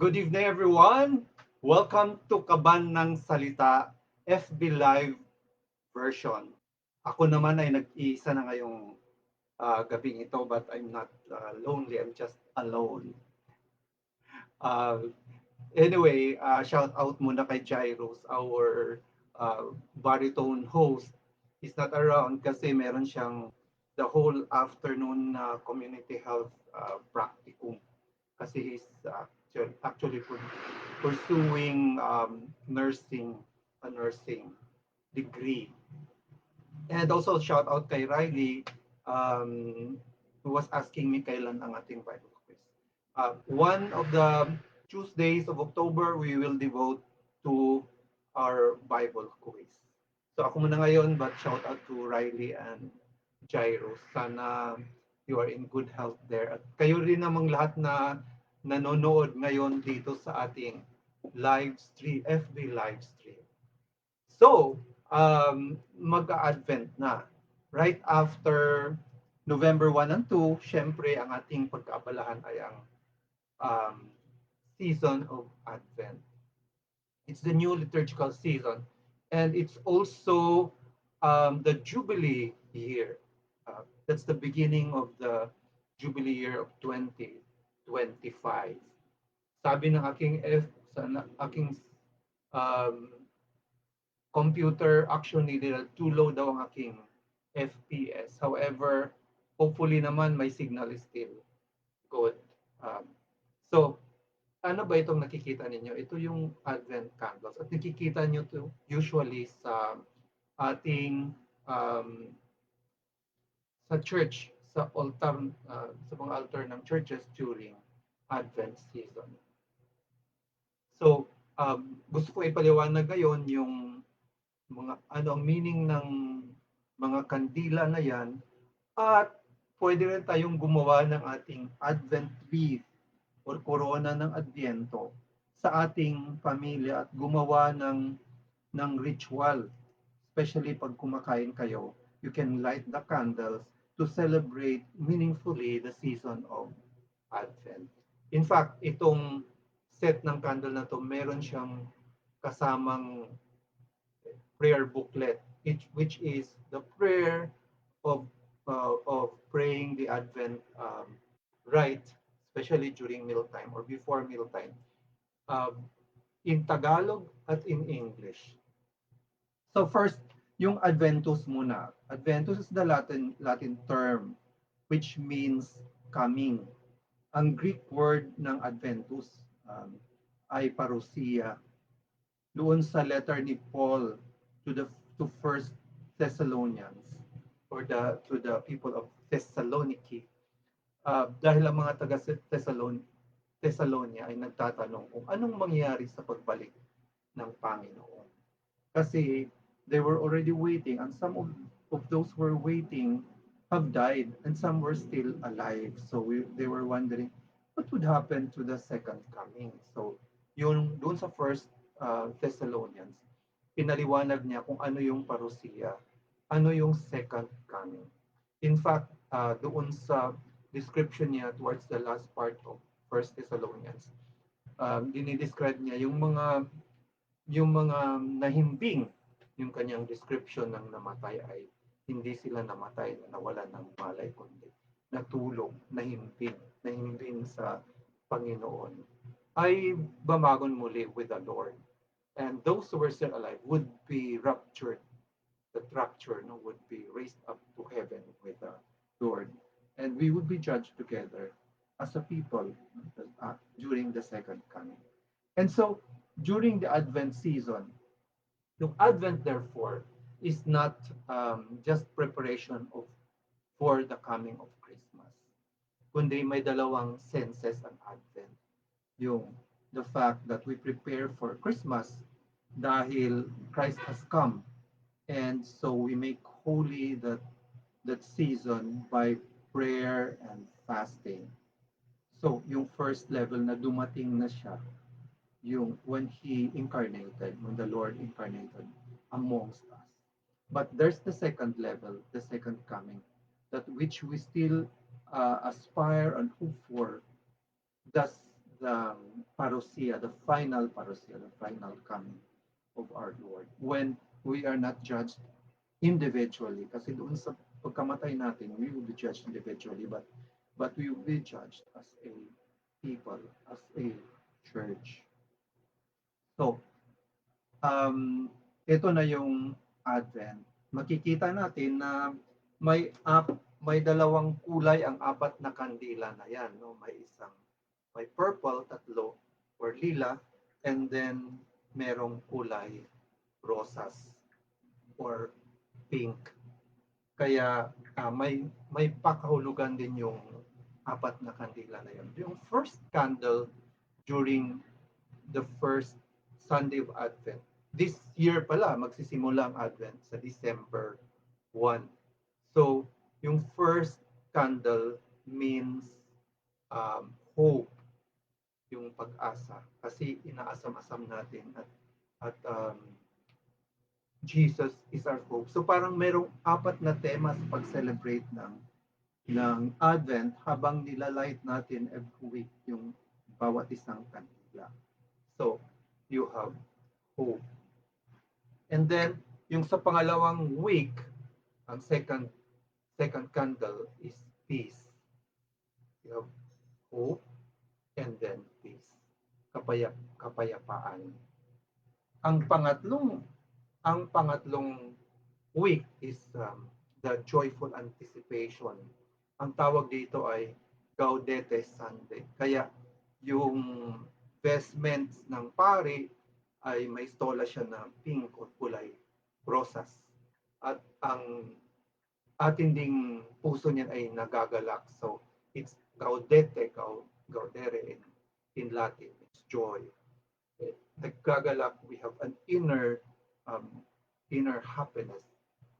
Good evening, everyone. Welcome to Caban ng Salita FB Live version. Ako naman ay nag-iisa na ngayong gabing ito, but I'm not lonely. I'm just alone. Uh, anyway, shout out muna kay Jairus, our baritone host. He's not around kasi meron siyang the whole afternoon community health practicum kasi he's actually pursuing a nursing degree. And also shout out kay Riley, who was asking me kailan ang ating Bible quiz. One of the Tuesdays of October, we will devote to our Bible quiz. So ako muna ngayon, but shout out to Riley and Jairo. Sana you are in good health there. At kayo rin namang lahat na nanonood ngayon dito sa ating live stream, FB live stream. So, mag-a-advent na. Right after November 1 and 2, syempre ang ating pagkaabalahan ay ang um, season of Advent. It's the new liturgical season. And it's also the Jubilee year. That's the beginning of the Jubilee year of 2025. Sabi ng aking um, computer, actually too low daw ang aking FPS. However, hopefully naman my signal is still good. Um, so, ano ba itong nakikita ninyo? Ito yung Advent candles. At nakikita nyo to usually sa ating sa church, sa altar, sa mga altar ng churches during Advent season. So, gusto ko ipaliwanag ngayon yung mga ano ang meaning ng mga kandila na yan at pwede rin tayong gumawa ng ating Advent wreath or corona ng Adbyento sa ating pamilya at gumawa ng ritual. Especially pag kumakain kayo, you can light the candles to celebrate meaningfully the season of Advent. In fact, itong set ng candle na to, meron siyang kasamang prayer booklet, which is the prayer of praying the Advent rite, especially during mealtime or before mealtime, um, in Tagalog at in English. So first, yung Adventus muna. Adventus is the Latin term which means coming. Ang Greek word ng Adventus ay parousia. Doon sa letter ni Paul to First Thessalonians or to the people of Thessaloniki. Dahil ang mga taga Thessalonia ay nagtatanong kung anong mangyari sa pagbalik ng Panginoon. Kasi they were already waiting and some of those who were waiting have died and some were still alive. So they were wondering what would happen to the second coming. So yung doon sa First Thessalonians, pinaliwanag niya kung ano yung parousia, ano yung second coming. In fact, doon sa description niya towards the last part of First Thessalonians, dinidescribe niya yung mga nahimbing, yung kanyang description ng namatay ay hindi sila namatay na nawalan ng malay kundi natulog, nahimbing sa Panginoon ay bamagon muli with the Lord. And those who were still alive would be raptured. That rapture would be raised up to heaven with the Lord. And we would be judged together as a people during the second coming. And so, during the Advent season, yung Advent, therefore, is not just preparation for the coming of Christmas, kundi may dalawang senses ang Advent. Yung the fact that we prepare for Christmas dahil Christ has come, and so we make holy that season by prayer and fasting. So, yung first level na dumating na siya, yung when he incarnated, when the Lord incarnated amongst us. But there's the second level, the second coming, that which we still aspire and hope for, thus the parousia, the final parousia, the final coming of our Lord. When we are not judged individually, kasi doon sa pagkamatay natin, we will be judged individually, but we will be judged as a people, as a church. So, ito na yung Advent. Makikita natin na may dalawang kulay ang apat na kandila na yan. No? May purple, tatlo, or lila, and then merong kulay rosas or pink. Kaya may pakahulugan din yung apat na kandila na yun. Yung first candle during the first Sunday of Advent. This year pala, magsisimula ang Advent sa December 1. So, yung first candle means hope, yung pag-asa. Kasi inaasam-asam natin at Jesus is our hope. So parang merong apat na tema sa pag-celebrate ng Advent habang nilalight natin every week yung bawat isang kandila. So, you have hope. And then, yung sa pangalawang week, ang second candle is peace. You have hope and then peace. Kapayapaan. Ang pangatlong week is the joyful anticipation. Ang tawag dito ay Gaudete Sunday. Kaya yung vestments ng pari ay may stola siya na pink o kulay rosas. At ang atin ding puso niyan ay nagagalak. So it's gaudete, gaudere in Latin. It's joy. Naggagalak, we have an inner happiness,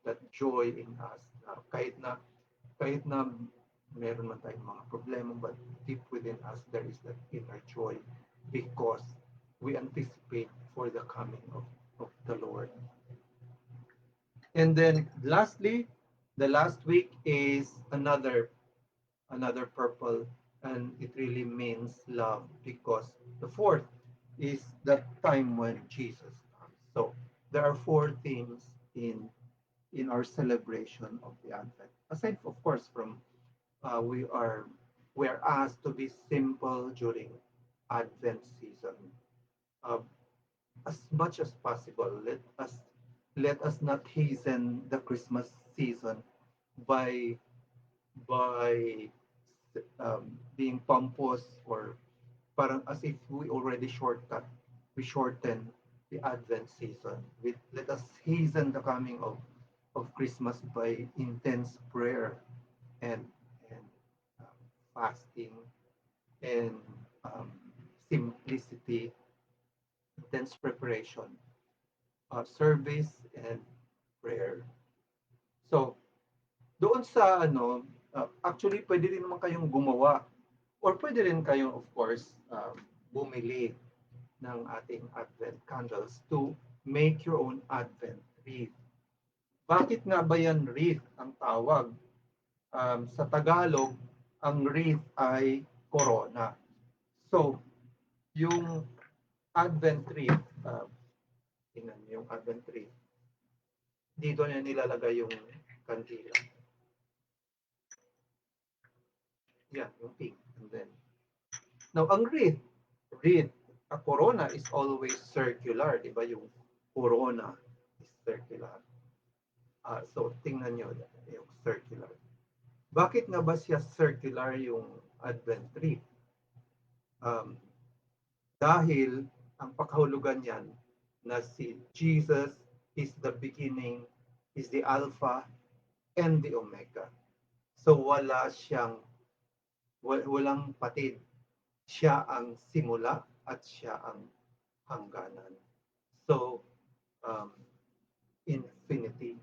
that joy in us. Kahit na meron man tayong mga problema, but deep within us there is that inner joy because we anticipate for the coming of the Lord. And then lastly, the last week is another purple, and it really means love because the fourth is that time when Jesus comes. So there are four themes in our celebration of the Advent. Aside, of course, from we are asked to be simple during Advent season. As much as possible, let us not hasten the Christmas season by being pompous or parang as if we already we shorten the Advent season. Let us hasten the coming of Christmas by intense prayer and fasting and simplicity, intense preparation, service and prayer. So, doon sa actually pwede rin naman kayong gumawa or pwede rin kayong of course bumili ng ating Advent candles to make your own Advent wreath. Bakit nga ba yan wreath ang tawag? Sa Tagalog, ang wreath ay corona. So, yung Advent wreath, tingnan niyo yung Advent wreath. Dito na nilalagay yung kandila. Yan, yung pink. And then, now, ang wreath, a corona is always circular, di ba? Yung corona is circular. So, tingnan nyo yung circular. Bakit nga ba siya circular yung Advent wreath? Dahil ang pakahulugan niyan na si Jesus is the beginning, is the Alpha and the Omega. So walang patid. Siya ang simula at siya ang hangganan. So, infinity.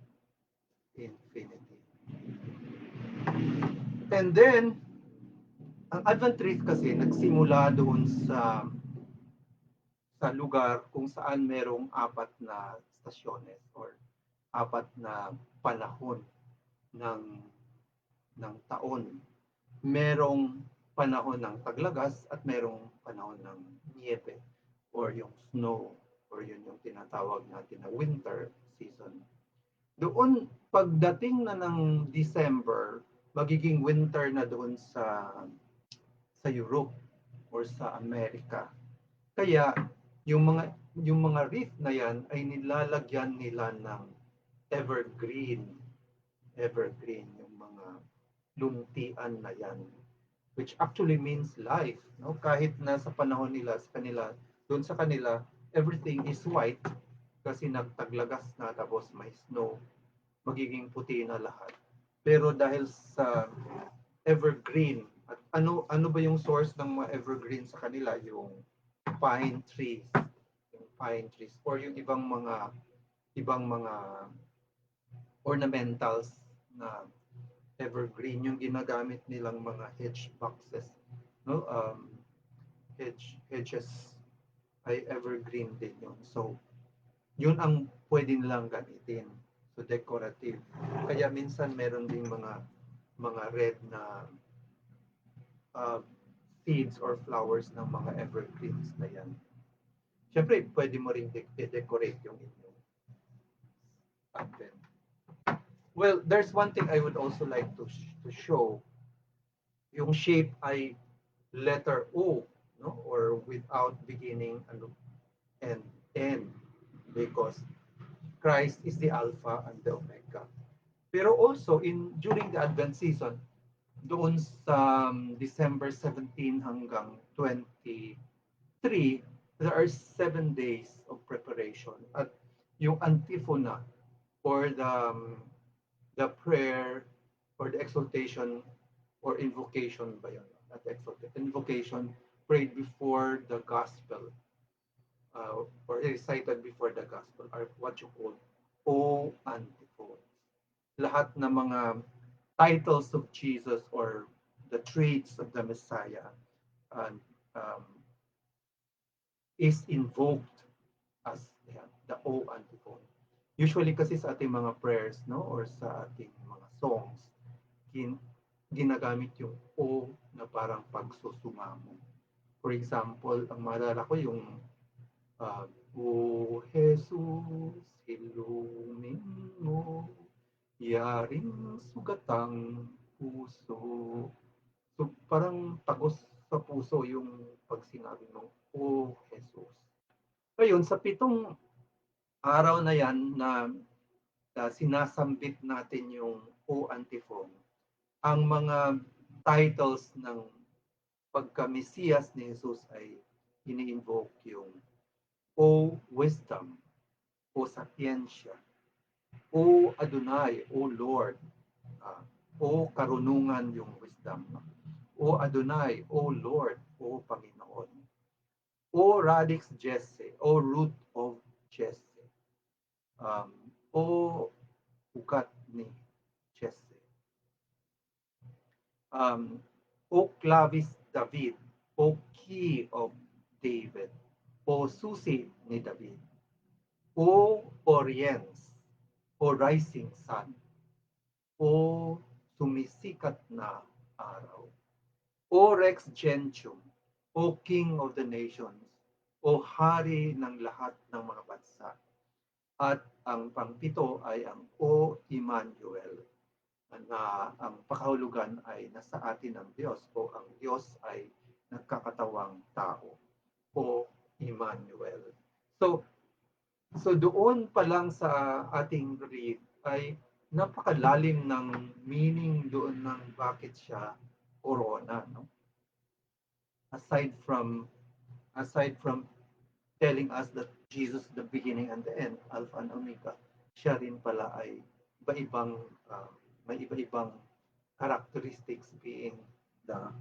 And then, ang Advent wreath kasi nagsimula doon sa lugar kung saan merong apat na stasyones or apat na panahon ng taon. Merong panahon ng taglagas at merong panahon ng niebe or yung snow or yun yung tinatawag natin na winter season. Doon, pagdating na ng December, magiging winter na doon sa Europe or sa Amerika. Kaya yung mga yung mga reef na yan ay nilalagyan nila ng evergreen, evergreen yung mga luntian na yan, which actually means life, no? Kahit na sa panahon nila sa kanila, doon sa kanila everything is white kasi nagtaglagas na tapos may snow, magiging puti na lahat. Pero dahil sa evergreen, at ano ba yung source ng mga evergreen sa kanila? Yung pine trees, yung pine trees or yung ibang mga ornamentals na evergreen yung ginagamit nilang mga hedge boxes, no? Hedges ay evergreen din yun. So yun ang pwede nilang gamitin, so decorative. Kaya minsan meron ding mga red na uh, seeds or flowers ng mga evergreens na yan. Siyempre, pwede mo rin decorate yung inyong advent. Well, there's one thing I would also like to show. Yung shape ay letter O, no? Or without beginning and end, because Christ is the Alpha and the Omega. Pero also during the Advent season, doon sa December 17 hanggang 23, there are 7 days of preparation. At yung antiphona or the prayer or the exaltation or invocation ba yun? Not exaltation, invocation prayed before the gospel or recited before the gospel are what you call O antiphons. Lahat ng mga titles of Jesus or the traits of the Messiah and um, is invoked as the O antiphon. Usually kasi sa ating mga prayers, no, or sa ating mga songs, ginagamit yung O na parang pagsusumamo. For example, ang maalala ko yung O Jesus, ilumin mo, yaring sugatang puso. So parang tagos sa puso yung pag sinabi mo, O Jesus. Ngayon, sa 7 araw na yan na sinasambit natin yung O antiphon, ang mga titles ng pagka-Mesiyas ni Jesus ay ini-invoke yung O wisdom, O sapiensya, O Adonai, O Lord, O karunungan yung wisdom, O Adonai, O Lord, O Panginoon, O Radix Jesse, O root of Jesse, um, O ugat ni Jesse, O Clavis David, O key of David, O susi ni David, O Oriens, O rising sun, O sumisikat na araw, O Rex Gentium, O King of the Nations, O Hari ng lahat ng mga bansa. At ang pangpito ay ang O Emmanuel, na ang pakahulugan ay nasa atin ang Diyos o ang Diyos ay nagkakatawang tao o Emmanuel. So doon pa lang sa ating read ay napakalalim ng meaning doon ng bakit siya corona, no? Aside from telling us that Jesus is the beginning and the end, Alpha and Omega, siya rin pala ay iba-ibang uh, may iba-ibang characteristics being the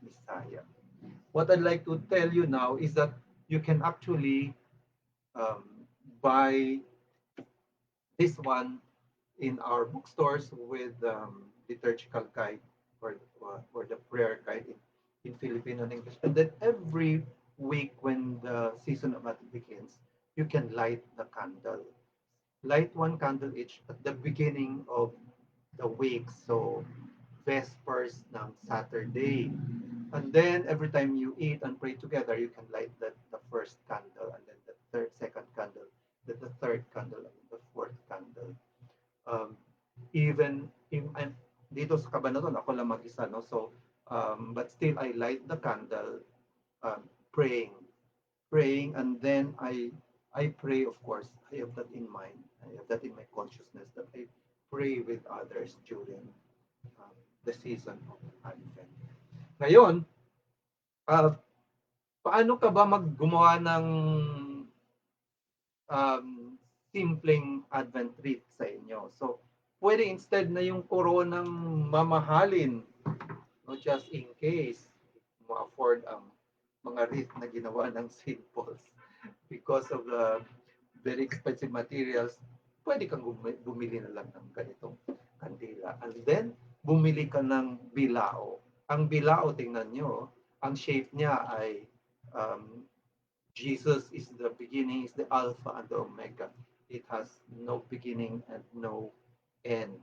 Messiah. What I'd like to tell you now is that you can actually buy this one in our bookstores with liturgical guide or the prayer guide in Filipino and English. And then every week when the season of Advent begins, you can light the candle. Light one candle each at the beginning of the week. So, Vespers ng Saturday, And then every time you eat and pray together, you can light the first candle, and then the second candle, then the third candle, and the fourth candle. Um, even in I'm dito sa Caban ako lang mag-isa, no? So, but still I light the candle, praying, and then I pray, of course. I have that in mind. I have that in my consciousness that I pray with others during um, the season of Advent. Ngayon, uh, paano ka ba gumawa ng simpleng Advent wreath sa inyo? So, pwede instead na yung koronang mamahalin, no, just in case ma-afford ang mga wreath na ginawa ng St. Paul's because of the very expensive materials, pwede kang bumili na lang ng ganitong kandila. And then, bumili ka ng bilao. Ang bilao, tingnan nyo, ang shape niya ay um, Jesus is the beginning, is the Alpha and the Omega. It has no beginning and no end.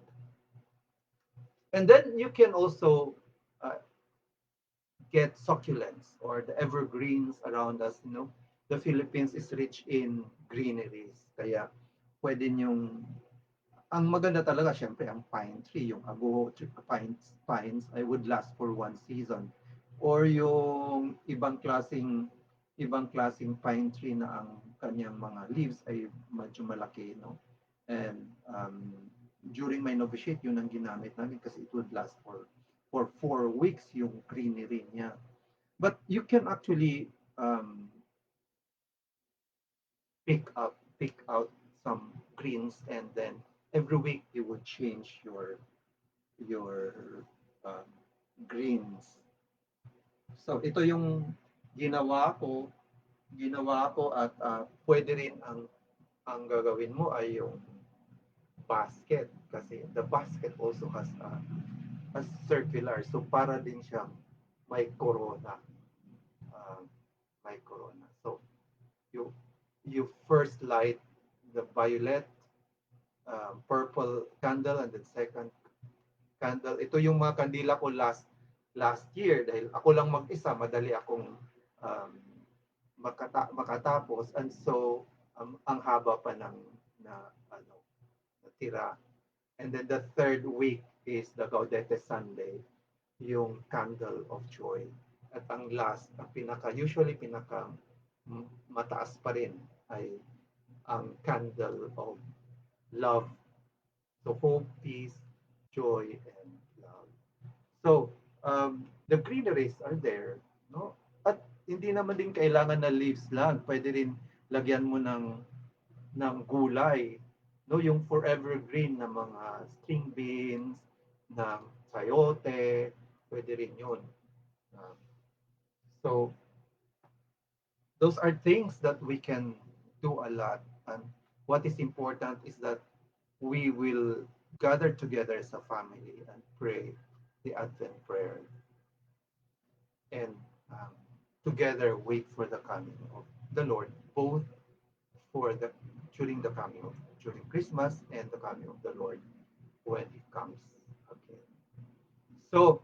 And then you can also uh, get succulents or the evergreens around us. You know, the Philippines is rich in greeneries. Kaya pwede nyong, ang maganda talaga, syempre, ang pine tree, yung ago pines, I would last for one season. Or yung ibang klaseng pine tree na ang kanyang mga leaves ay medyo malaki, no? And during my novitiate, yun ang ginamit namin kasi it would last for 4 weeks yung greenery niya. But you can actually pick out some greens, and then every week you would change your um, greens. So ito yung ginawa ko at pwede rin ang gagawin mo ay yung basket, kasi the basket also has a circular, so para din siyang may corona, uh, so you you first light the violet, purple candle, and then second candle. Ito yung mga kandila ko last year dahil ako lang mag-isa, madali akong um, makatapos, and so ang haba pa ng na ano natira. And then the third week is the Gaudete Sunday, yung candle of joy. At ang last, ang usually pinaka mataas pa rin ay ang candle of love. So hope, peace, joy, and love. So, the greeneries are there, no? At hindi naman din kailangan na leaves lang. Pwede rin lagyan mo ng gulay, no? Yung forever green na mga string beans, ng sayote, pwede rin yun. Um, so, those are things that we can do a lot. And what is important is that we will gather together as a family and pray the Advent prayer, and um, together wait for the coming of the Lord, both for the during Christmas and the coming of the Lord when He comes again. So,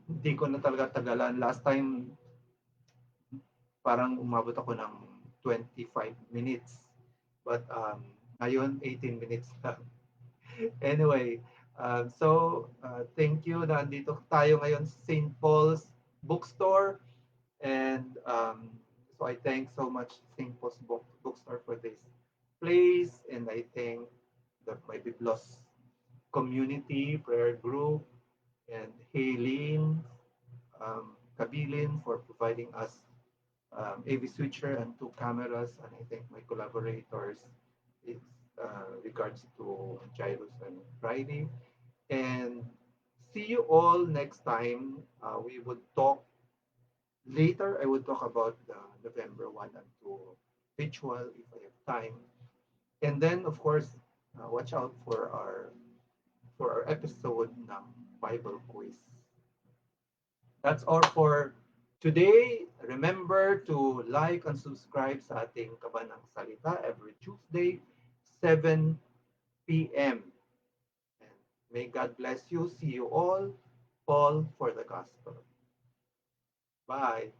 hindi ko na talaga tagalan. Last time, parang umabot ako ng 25 minutes. But ngayon, 18 minutes lang. Anyway, thank you na andito tayo ngayon sa St. Paul's Bookstore. And so I thank so much St. Paul's Bookstore for this place. And I thank my Biblos community, prayer group, and Haylene, Kabilin for providing us AV switcher and 2 cameras. And I thank my collaborators. It's regards to Jairus and Friday. And see you all next time. We would talk later. I would talk about the November 1 and 2 ritual if I have time. And then, of course, watch out for our episode ng Bible quiz. That's all for today. Remember to like and subscribe sa ating Caban ng Salita every Tuesday, 7 p.m. And may God bless you. See you all all for the gospel. Bye.